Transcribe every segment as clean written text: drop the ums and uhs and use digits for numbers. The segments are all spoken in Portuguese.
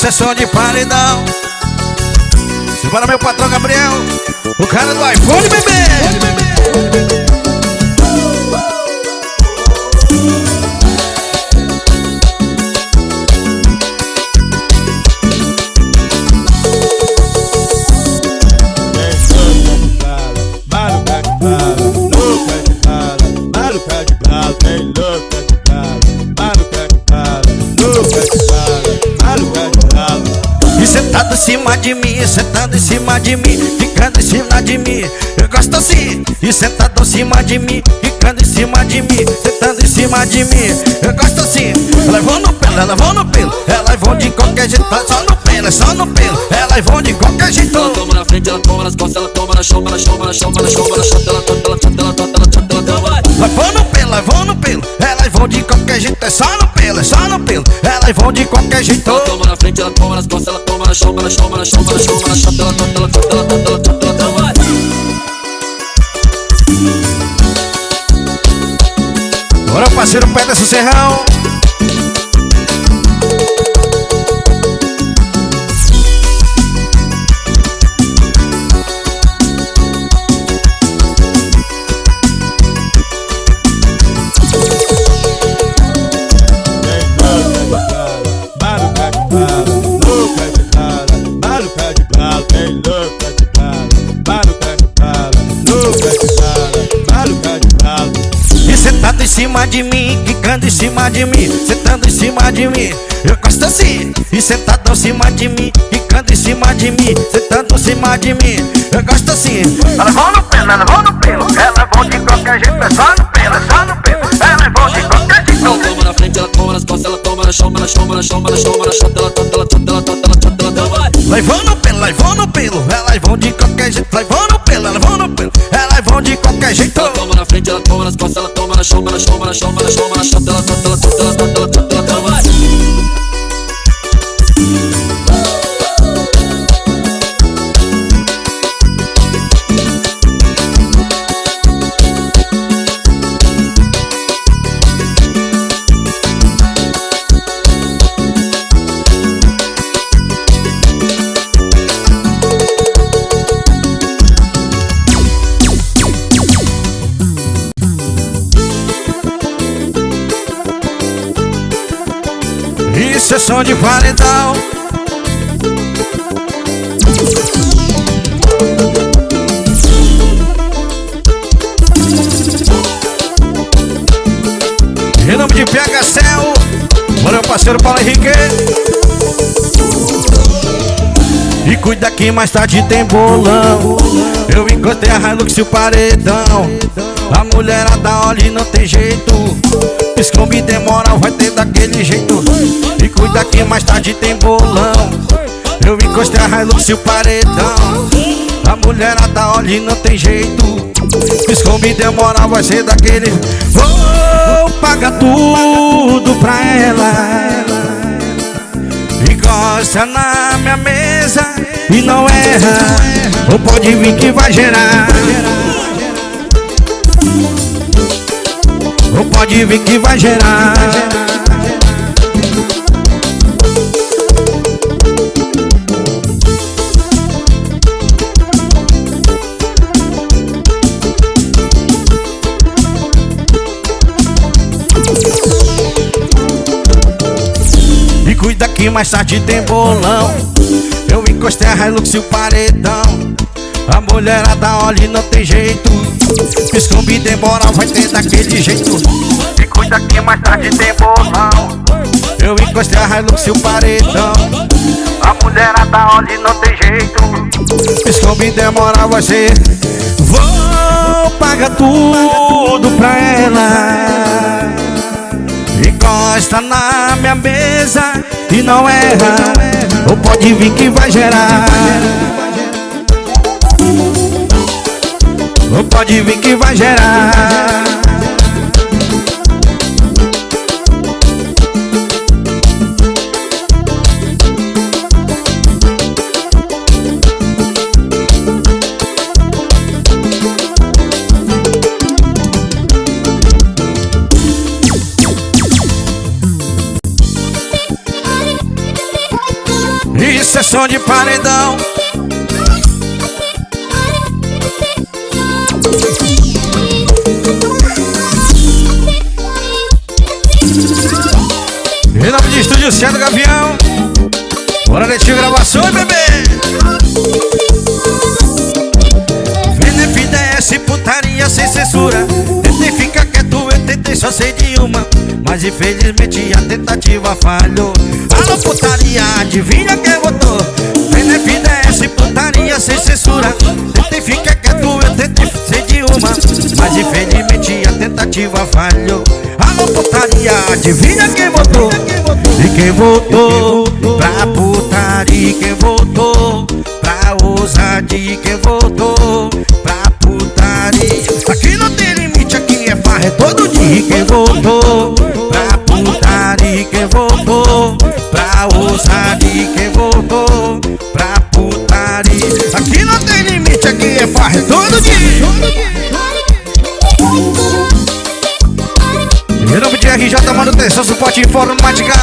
Isso é som de paredão. Simbora meu patrão Gabriel, o cara do iPhone, bebê. E sentado em cima de mim, sentando em cima de mim, ficando em cima de mim, eu gosto assim. E sentado em cima de mim, ficando em cima de mim, sentando em cima de mim, eu gosto assim. Elas vão no pelo, elas vão no pelo, elas vão de qualquer jeito, só no pelo, só no pelo, elas vão de qualquer jeito. Ela toma na frente, ela toma nas costas, ela toma na choma, na choma, na choma, na choma, na chota, ela chota, ela chota, ela chota, ela chota, ela chota. Elas vão no pelo, elas vão no pelo, elas vão de qualquer jeito, é só no pelo, é só no pelo, elas vão de qualquer jeito. Ela toma na frente, ela toma nas costas, ela toma na choma, na choma, na choma, na choma, na chota, ela chota, ela chota, ela chota, ela chota, ela chota. Bora, parceiro, pé desse serrão. E sentado em cima de mim, quicando em cima de mim, sentando em cima de mim, eu gosto assim. E sentado em cima de mim, quicando em cima de mim, sentando em cima de mim, eu gosto assim. Elas vão no pelo, elas vão no pelo, elas vão de qualquer jeito, é só no pelo, é só no pelo, elas vão de qualquer jeito. Ela toma na frente, ela toma nas costas, ela toma na choma, na choma, na choma, na choma, na chota, ela chota, ela chota, ela chota, ela chota, ela chota. Elas vão no pelo, elas vão no pelo, elas vão de qualquer jeito, elas vão no pelo, elas vão no pelo, elas vão de qualquer jeito. Ela toma na frente, ela toma nas costas, ela toma na choma, na choma, na choma, na choma, na chota, ela chota, ela chota, ela chota, ela chota, ela chota. Isso é som de paredão. Em nome de PHCL, bora, meu parceiro Paulo Henrique. E cuida que mais tarde tem bolão. Eu encostei a Hilux e o paredão. A mulherada olha e não tem jeito. Piscou, me demora, vai ter daquele jeito. E cuida que mais tarde tem bolão. Eu encostei a Hilux e o paredão. A mulherada olha e não tem jeito. Piscou, me demora, vai ser daquele. Vou pagar tudo pra ela. Encosta na minha mesa e não erra. Ou pode vir que vai gerar. Ou pode vir que vai gerar. E cuida que mais tarde tem bolão. Eu encostei a Hilux e o paredão. A mulherada olha e não tem jeito. Piscou, me demora, vai ter daquele jeito. E cuida que mais tarde tem bolão. Eu encostei a Hilux e o paredão. A mulherada olha e não tem jeito. Piscou, me demora, vai ser. Vou pagar tudo pra ela. Encosta na minha mesa e não erra. Ou pode vir que vai gerar. Ou pode vir que vai gerar. som de paredão. Em nome de Estúdio Cé do Gavião. Bora, Netinho, gravações, bebê. FDS, putaria sem censura. Tentei ficar quieto, eu tentei só sei de uma, mas infelizmente a tentativa falhou. Alô, putaria, adivinha quem votou? FDS, putaria sem censura. Tentei ficar quieto, eu tentei sei de uma, mas infelizmente a tentativa falhou. Alô, putaria, adivinha quem votou? E quem votou pra putaria? Quem votou pra ousadia? Quem votou pra putaria? Aqui não tem limite, aqui é farra, é todo dia. Quem votou pra putaria? Quem votou pra ousadia? Quem votou pra putaria? Aqui não tem limite, aqui é farra, é todo dia. Em nome de RJ Manutenção, suporte informática.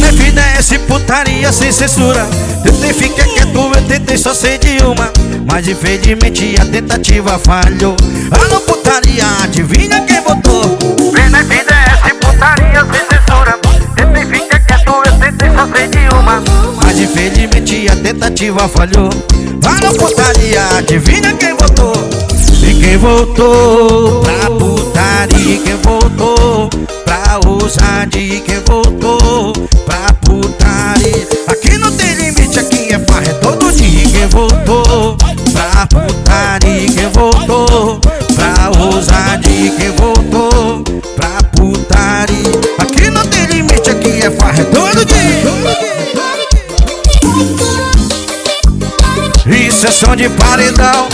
FDS, putaria sem censura. Tentei ficar quieto, eu tentei só sei de uma, mas infelizmente a tentativa falhou. Alô, putaria, adivinha quem votou? FDS, putaria sem censura. Tentei ficar quieto, eu tentei só sei de uma, mas infelizmente a tentativa falhou. Alô, putaria, adivinha quem votou? E quem votou pra putaria? Quem votou pra ousadia? Quem votou pra putaria? Aqui não tem limite, aqui é farra, é todo dia. Quem votou pra putaria? Quem votou pra ousadia? Quem votou pra putaria? Aqui não tem limite, aqui é farra, é todo dia. Isso é som de paredão.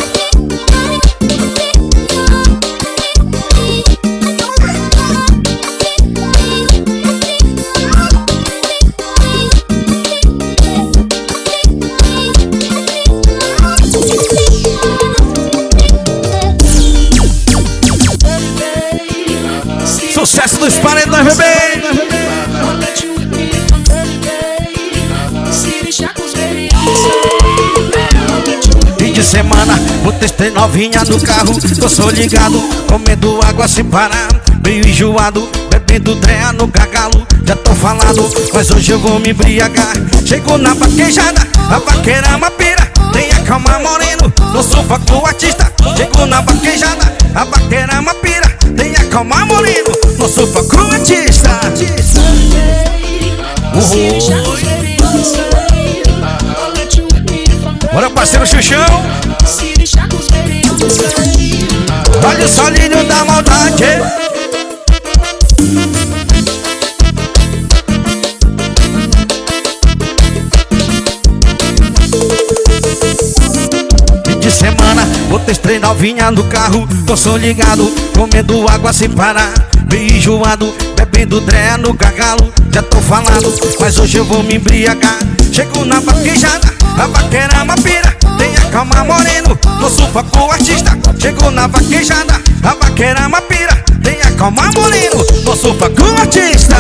Sucesso dos paredões, bebê. Fim de semana, vou testar novinha no carro. Tô só ligado, comendo água sem parar. Meio enjoado, bebendo dreia no gargalo. Já tô falado, mas hoje eu vou me embriagar. Chego na vaquejada, a vaqueira é uma pira. Tenha calma, moreno, no sofá com o artista. Chego na vaquejada, a vaqueira é uma pira. Tenha calma, moreno, no sofá com o artista. Bora, parceiro Xuxão. Olha o solinho da maldade. Fim de semana, vou testar novinha no carro. Tô só ligado, comendo água sem parar. Meio enjoado, bebendo dreia no gargalo. Já tô falando, mas hoje eu vou me embriagar. Chego na vaquejada, a vaqueira é uma pira. Tenha calma, moreno, no sofá com o artista. Chego na vaquejada, a vaqueira é uma pira. Tenha calma, moreno, no sofá com o artista.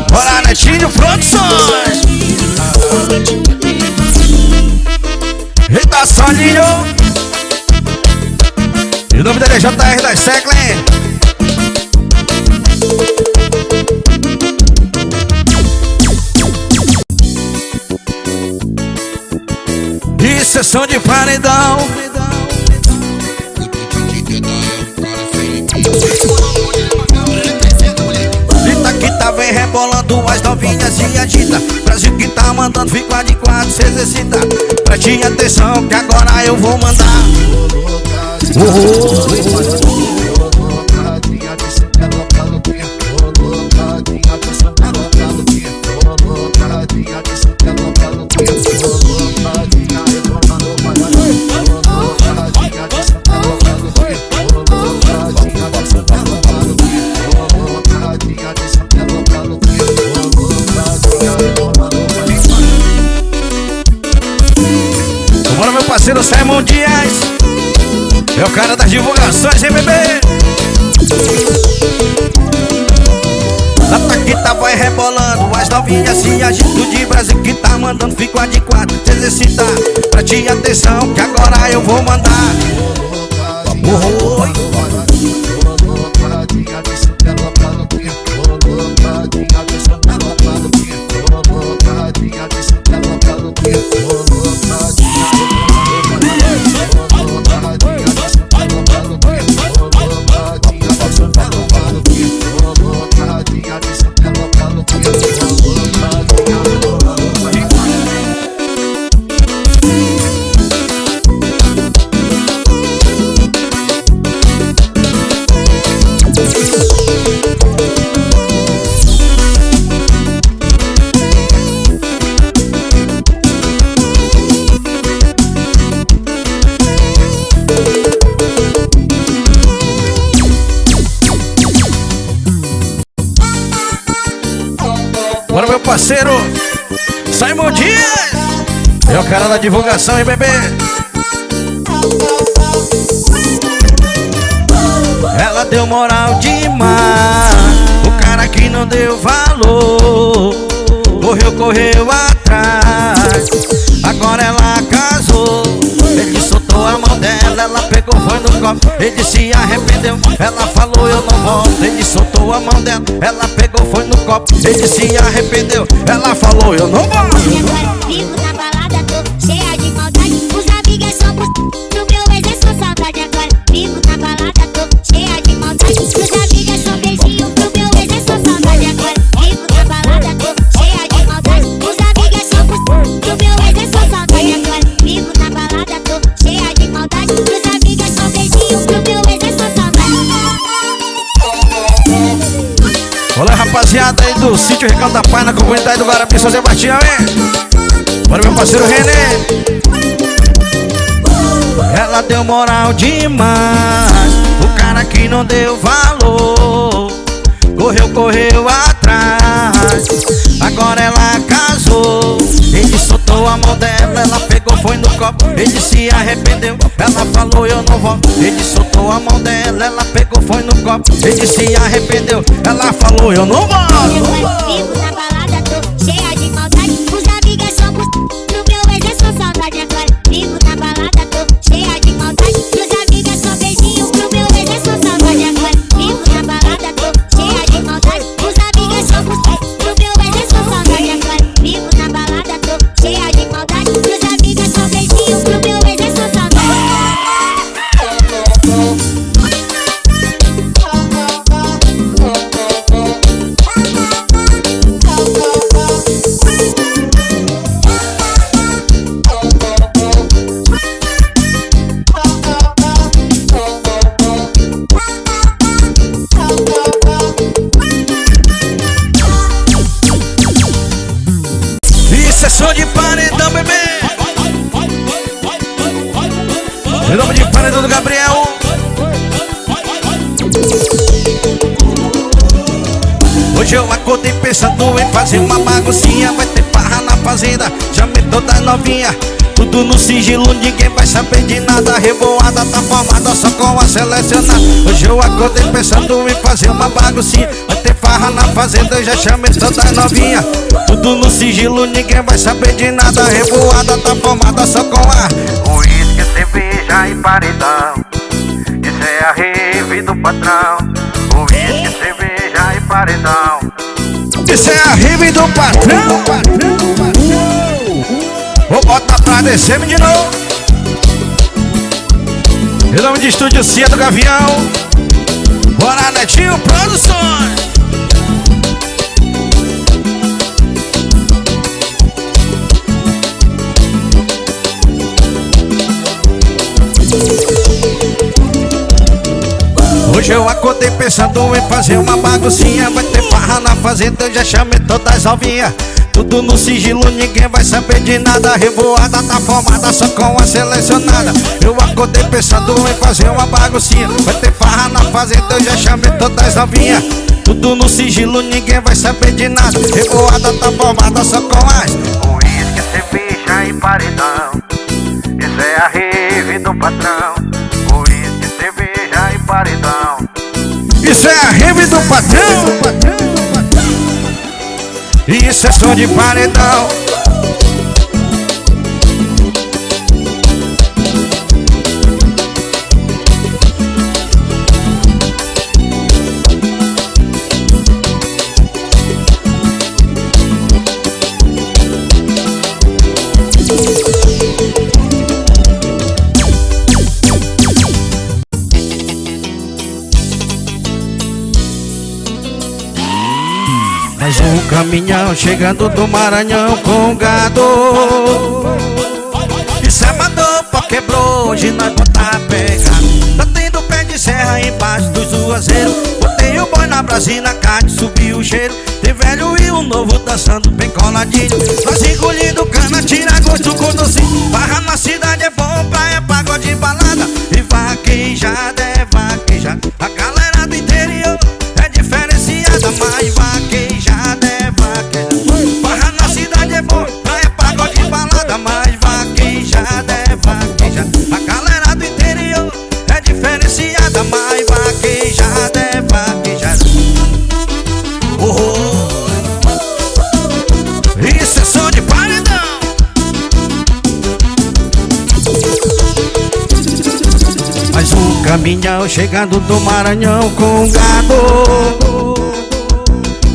Bora, Netinho Produções. Eita, solinho. E o nome dele é JR das Teclas. Isso é som de paredão. Grita que tá vem rebolando as novinhas e agita. Brasil que tá mandando, fica de quatro, se exercita. Preste atenção que agora eu vou mandar. parceiro Simon Dias. É o cara das divulgações, hein, bebê? A taquita vai rebolando, as novinhas se agitam de Brasil que tá mandando. Fico adequado, se exercitar, preste atenção que agora eu vou mandar. Oi. Bora, meu parceiro Simon Dias. É o cara da divulgação, hein, bebê? Ela deu moral demais, o cara que não deu valor correu atrás. Agora ela casou, ele soltou a mão dela, ela pegou, foi no copo, ele se arrependeu. Ela falou eu não volto, ele soltou a mão dela, ela pegou, foi no copo, ele se arrependeu. Ela falou eu não volto. Vivo na balada, tô cheia de maldade. Os amigos são pro meu ex é só saudade. Agora vivo na balada, tô cheia de maldade. Os amigos são beijinho, pro meu ex é só saudade. Agora vivo na balada, tô cheia de maldade. Os amigos são pro meu ex é só saudade. Agora vivo na balada, tô cheia de maldade. Os amigos são beijinho, pro meu ex é só saudade. Olá, rapaziada aí do sítio Recanto da Paz, na comunidade do Guarapi, São Sebastião, hein? Bora, meu parceiro René. Ela deu moral demais, o cara que não deu valor correu atrás. Agora ela casou, ele soltou a mão dela, ela pegou, foi no copo, ele se arrependeu. Ela falou eu não volto, ele soltou a mão dela, ela pegou, foi no copo, ele se arrependeu. Ela falou eu não volto. Vivo na balada, tô cheia de maldade. Os amigos são pro meu ex é só saudade. Agora vivo na balada, tô cheia de maldade. Os amigos são beijinho, pro meu ex é só saudade. Agora vivo na balada, tô cheia de maldade. Os amigos são pro meu ex é só saudade. Agora vivo na balada, tô cheia de maldade. Os amigos são beijinho, pro meu ex é só saudade. Isso é som de paredão, bebê. Em nome de paredão do Gabriel. Hoje eu acordei pensando em fazer uma baguncinha. Vai ter farra na fazenda, chamei toda novinha. Tudo no sigilo, ninguém vai saber de nada. Revoada tá formada só com a selecionada. Hoje eu acordei pensando em fazer uma baguncinha. Vai ter farra na fazenda, eu já chamei toda novinha. Tudo no sigilo, ninguém vai saber de nada. Revoada tá formada só com a uísque, cerveja e paredão. Isso é a rave do patrão. Uísque, cerveja e paredão. Isso é a rave do patrão. Vou botar pra descer de novo. Em nome de Estúdio Cia do Gavião. Bora, Netinho Produções. Hoje eu acordei pensando em fazer uma baguncinha. Vai ter farra na fazenda, eu já chamei todas as novinhas. Tudo no sigilo, ninguém vai saber de nada. Revoada tá formada só com a selecionada. Eu acordei pensando em fazer uma baguncinha. Vai ter farra na fazenda, eu já chamei todas as novinhas. Tudo no sigilo, ninguém vai saber de nada. Revoada tá formada só com as uísque, cerveja e paredão. Isso Isso é a rave do patrão, uísque, cerveja e paredão. Isso é a rave do patrão, isso é som de paredão. Mais um caminhão chegando do Maranhão com gado. E sábado pó quebrou, hoje nós botar pegado. Tá tendo pé de serra embaixo do Juazeiro. Botei o boi na brasina, carne, subiu o cheiro. Tem velho e o novo dançando bem coladinho. Nós engolindo cana, tira gosto com docinho. Barra na cidade é bom, praia, pagode, balada. E vaquejada é vaquejada. A galera do interior é diferenciada, mas vaquejada é vaquejada. Barra na cidade é bom, praia, pagode, balada. Mas vaquejada é vaquejada. A galera do interior é diferenciada, mas vaquejada é vaquejada. Isso é som de paredão. Mais um caminhão chegando do Maranhão com gado.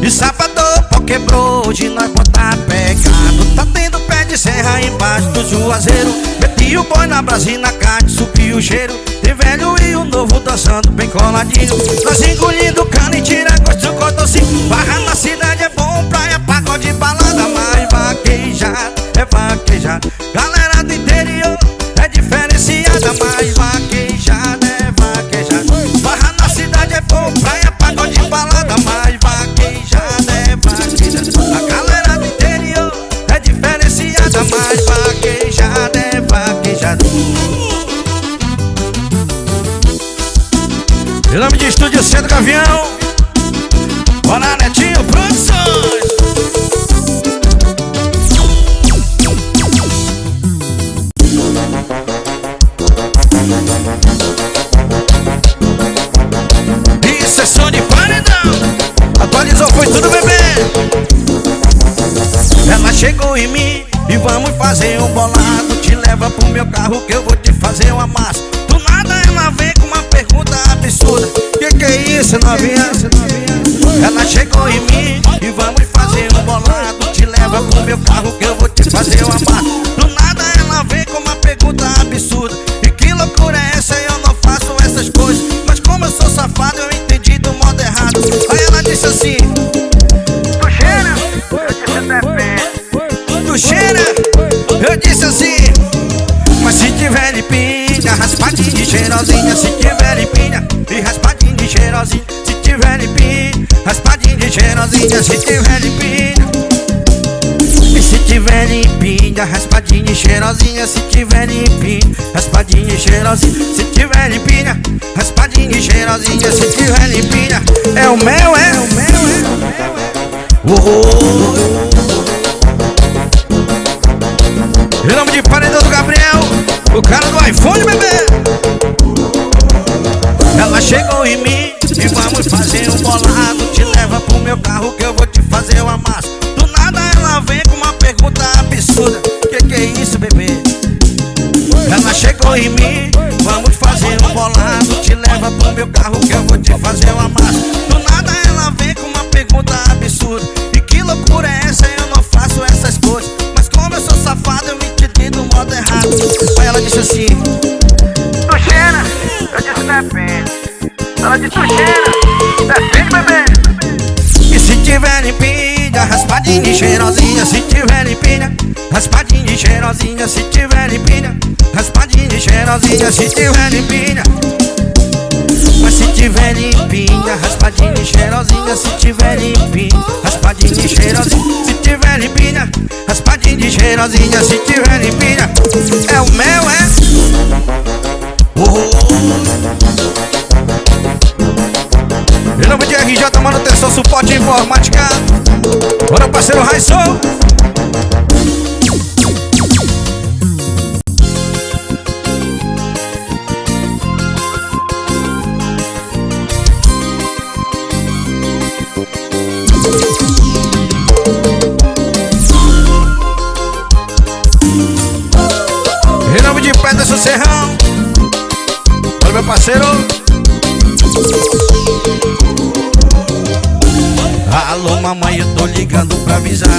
E sábado pó quebrou, hoje nós botar pegado. Tá tendo pé de serra embaixo do Juazeiro. Meti o boi na brasina, carne, subiu o cheiro. Tem velho e o novo dançando bem coladinho. Nós engolindo cana e tira gosto com docinho. Barra na cidade é bom, praia, pagode, balada. Mas vaquejada é vaquejada. Galera do interior é diferenciada, mas vaquejada é vaquejada. Barra na cidade é bom, praia, pagode, balada. Mas vaquejada é vaquejada. A galera do interior é diferenciada, mas vaquejada é vaquejada. Em nome de Estúdio Centro Gavião, bora Netinho Produções. Isso é som de paredão. Atualizou, foi tudo, bebê. Ela chegou em mim e vamos fazer um bolado. Te leva pro meu carro que eu vou te fazer uma massa. Do nada ela vem com uma pergunta absurda. Que é isso, novinha? Ela chegou em mim e vamos fazer um bolado. Te leva pro meu carro que eu vou te fazer uma massa. Do nada ela vem com uma pergunta absurda. E que loucura é essa? Eu não faço essas coisas. Mas como eu sou safado, eu entendi do modo errado. Aí ela disse assim: tu cheira? Eu disse depende. Tu cheira? Eu disse assim: mas se tiver limpinha, raspadinha e cheirosinha. Se tiver limpinha e raspadinha e cheirosinha. Se tiver limpinha, raspadinha e cheirosinha. Se tiver limpinha. E se tiver limpinha, raspadinha e cheirosinha. Se tiver limpinha, raspadinha e cheirosinha. Se tiver limpinha, raspadinha e cheirosinha. Se tiver limpinha, é o meu, é o meu, é o meu. Em nome de Paredão do Gabriel, o cara do iPhone, bebê. Ela chegou em mim e vamos fazer um bolado. Te leva pro meu carro que eu vou te fazer uma massa. Do nada ela vem com uma pergunta absurda. Que é isso, bebê? Ela chegou em mim, vamos fazer um bolado. Te leva pro meu carro que eu vou te fazer uma massa. Do nada ela vem com uma pergunta absurda. E que loucura é essa? Eu não faço essas coisas. Mas como eu sou safado, eu entendi do modo errado. Aí ela disse assim: tu cheira? Eu disse depende. Ela disse: tu cheira? Depende, bebê. E se tiver limpinha, raspadinha e cheirosinha. Se tiver limpinha, raspadinha e cheirosinha. Se tiver limpinha, raspadinha e cheirosinha. Se tiver limpinha. Mas se tiver limpinha, raspadinha e cheirosinha. Se tiver limpinha, raspadinha e cheirosinha. Se tiver limpinha, raspadinha e cheirosinha. Se tiver limpinha, é o meu, é. Em nome de RJ Manutenção, Suporte Informática, bora parceiro Raisson. meu parceiro. Alô mamãe, eu tô ligando pra avisar.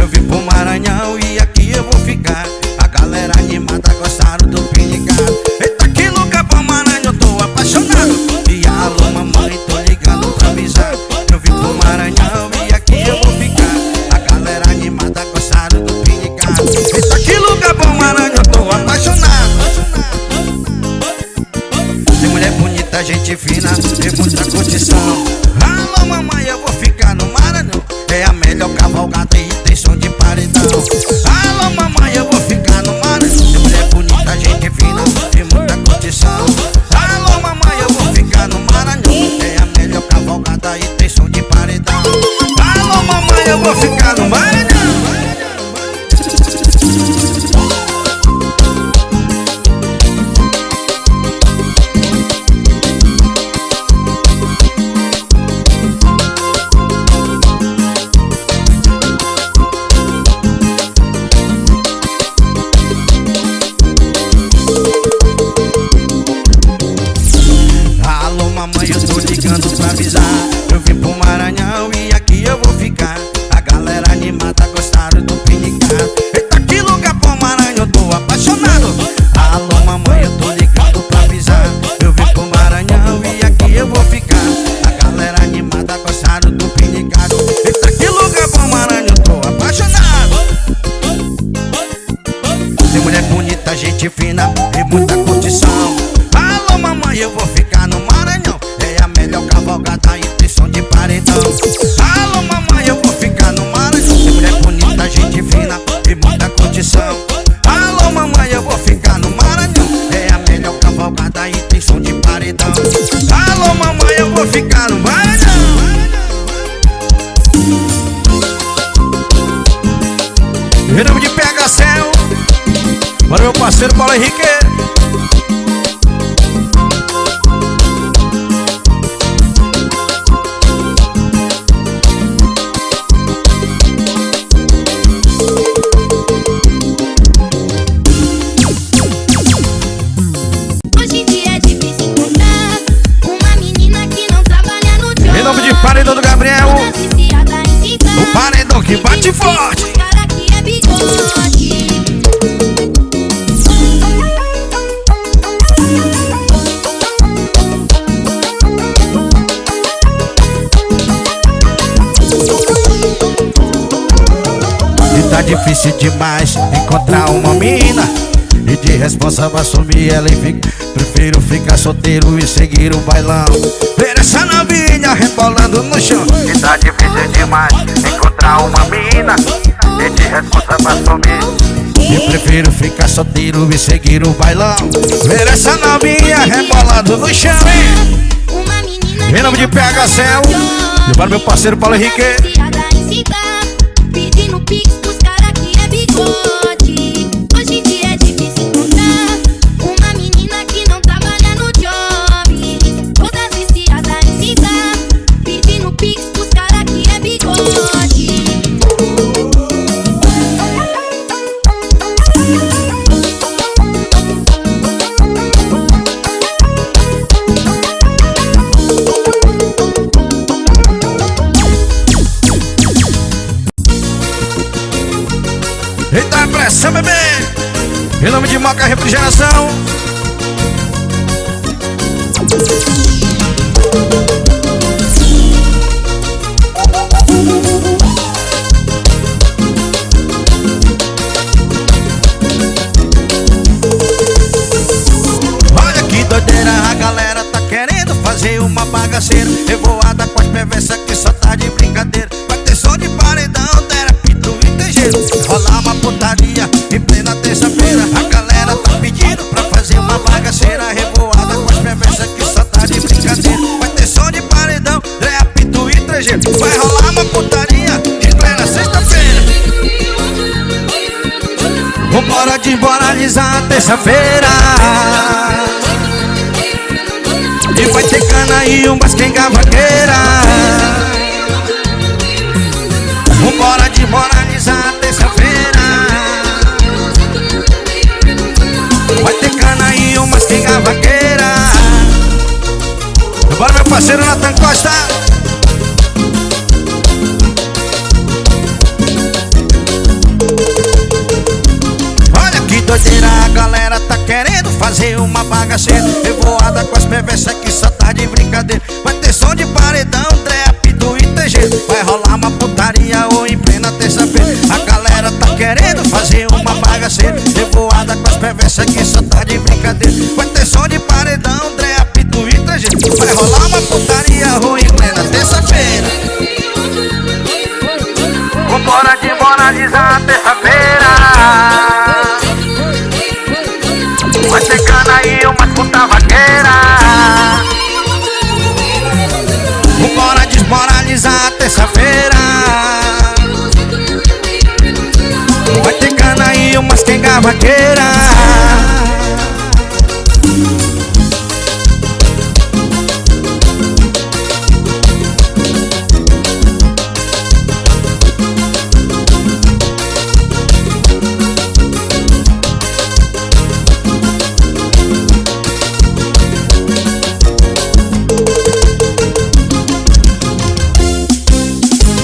Eu vim pro Maranhão e aqui eu vou ficar. A galera animada gostaram do pinicado. Eita, que lugar bom, Maranhão, eu tô apaixonado. E alô mamãe, tô ligando pra avisar. Eu vim pro Maranhão e aqui eu vou ficar. A galera animada gostaram do pinicado. Eita, que lugar bom, Maranhão, eu tô apaixonado. Tem mulher bonita, gente fina, tem muita condição. Alô mamãe, eu vou ficar no Maranhão. É a melhor cavalgada e tem som de paredão. Alô mamãe, eu vou ficar no Maranhão. Tem mulher bonita, gente fina, tem muita condição. Alô mamãe, eu vou ficar no Maranhão. É a melhor cavalgada e tem som de paredão. Alô mamãe, eu vou ficar no Maranhão. Mamãe, eu tô ligando pra avisar. Eu vim pro Maranhão e aqui eu vou ficar. A galera animada gostaram do pinicado. Eita, que lugar bom, Maranhão, eu tô apaixonado. Alô mamãe, eu tô ligando pra avisar. Eu vim pro Maranhão e aqui eu vou ficar. A galera animada gostaram do pinicado. Eita, que lugar bom, Maranhão, eu tô apaixonado. Tem mulher bonita, gente fina e muita condição. Alô mamãe, eu vou ficar no Maranhão. É a melhor cavalgada e tem som de paredão. Alô mamãe, eu vou ficar no Maranhão. Tem mulher bonita, gente fina e muita condição. Alô mamãe, eu vou ficar no Maranhão. É a melhor cavalgada e tem som de paredão. Alô mamãe, eu vou ficar no Maranhão. Em nome de PH Céu, para meu parceiro Paulo Henrique. Paredão do Gabriel, o paredão que bate forte. E tá difícil demais encontrar uma mina e de responsável assumir ela e fica. Prefiro ficar solteiro e seguir o bailão. Ver essa novinha rebolando no chão. E tá difícil demais encontrar uma mina e de responsável assumir. E prefiro ficar solteiro e seguir o bailão. Ver essa novinha rebolando no chão. Em nome de PH Céu, e para meu parceiro Paulo Henrique. Pedindo pix pros caras que é bigode. Hoje em dia é difícil encontrar uma menina que não trabalha no job. Todas viciadas em cita, pedindo pix pros caras que é bigode. Eita pressão, bebê! Em nome de Moca Refrigeração. Olha que doideira, a galera tá querendo fazer uma bagaceira. Revoada com as perversas que só tá de brincadeira. Vai ter som de paredão, terapito e tem jeito. Rolar uma putaria em plena terça-feira. A galera tá pedindo pra fazer uma bagaceira. Revoada com as perversas que só tá de brincadeira. Vai ter som de paredão, terapito e tem jeito. Vai rolar uma putaria em plena sexta-feira. Vambora desmoralizar a terça-feira. E vai ter cana e um basquenga vaqueira. Vambora desmoralizar a terça-feira. Vai ter cana e um basquenga vaqueira. parceiro Nathan Costa. Olha que doideira, a galera tá querendo fazer uma bagaceira. Revoada com as perversas que só tá de brincadeira. Vai ter som de paredão, trap, do ITG. Vai rolar uma putaria ou em plena terça-feira. A galera tá querendo fazer uma bagaceira. Revoada com as perversas que só tá de brincadeira. Vai ter som de paredão, trap, do ITG. Vai rolar uma putaria ou em plena terça-feira. Vambora de moralizar a terça-feira. Vai ter cana aí, umas puta vaqueira. Vambora desmoralizar a terça-feira. Vai ter cana aí, umas quenga vaqueira.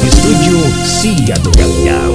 Estúdio Cia do Galinha.